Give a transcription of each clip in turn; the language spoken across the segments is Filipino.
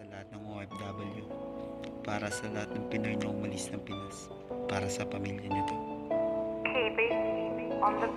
sa lahat ng OFW, para sa lahat ng Pinoy na umalis ng Pinas, para sa pamilya niyo to.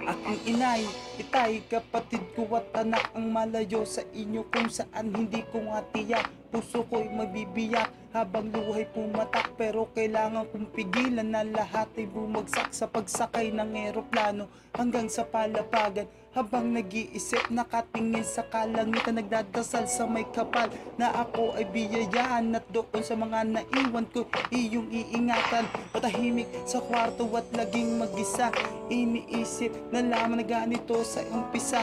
Aking inay, itay, kapatid ko at anak ang malayo sa inyo kung saan hindi ko nga tiyak. Puso ko'y mabibiyak habang luhay pumatak, pero kailangan kong pigilan na lahat ay bumagsak sa pagsakay ng eroplano hanggang sa palapagan. Habang nag-iisip, nakatingin sa kalangitan, nagdadasal sa may kapal na ako ay biyayaan at doon sa mga naiwan ko iyong iingatan. Patahimik sa kwarto at laging mag-isa, iniisip na lamang na ganito sa umpisa.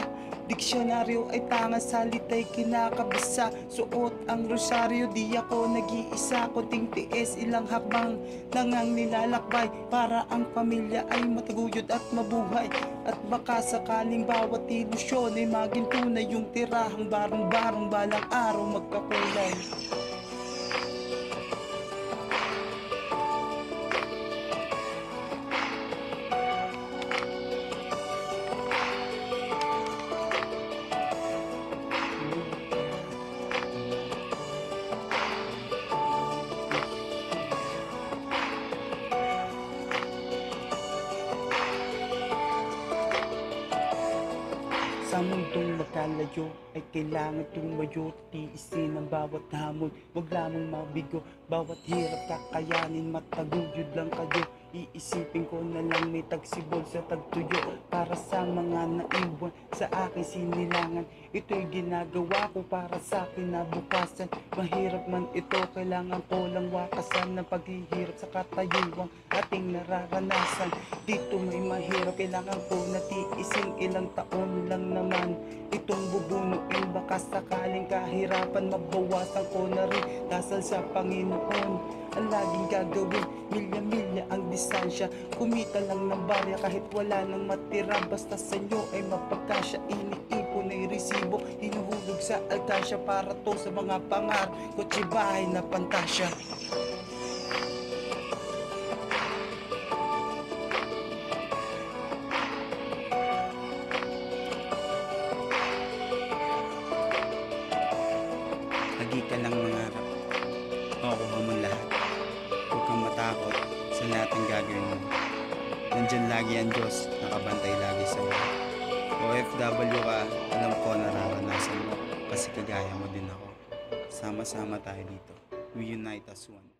Diksyonaryo ay tanga, salita'y kinakabisa. Suot ang rosaryo, di ako nag-iisa. Kunting tiis, ilang hakbang lang ang nilalakbay para ang pamilya ay mataguyod at mabuhay. At baka sakaling bawat ilusyon ay maging tunay, yung tirahang barong-barong balang araw magkakulay. Sa mundong magkalayo ay kailangan tumayo, tiisin ang bawat hamon, wag lamang mabigo. Bawat hirap kakayanin, mataguyod lang kayo. Iisipin ko na lang may tagsibol sa tagtuyo para sa mga naiwan sa aking sinilangan. Ito'y ginagawa ko para sa kinabukasan. Mahirap man ito, kailangan ko lang wakasan ng paghihirap sa katayuang ating nararanasan. Dito may mahirap, kailangan ko natiisin, ilang taon lang naman itong bubunuin. Baka sakaling kahirapan, mabawasan ko na rin. Dasal sa Panginoon ang laging gagawin, milya-milya ang distansya. Kumita lang ng barya kahit wala nang matira, basta sa inyo ay mapagkasya. Iniipon ay resibo, hinuhulog sa alkansya para to sa mga pangarap, kotse bahay na pantasya. Lagi ka lang mangarap, makukuha mo lahat. Huwag kang matakot sa lahat ng gagawin mo. Nandyan lagi ang Diyos, nakabantay lagi sa'yo. OFW ka, alam ko nararanasan mo, kasi kagaya mo din ako. Sama-sama tayo dito. We unite as one.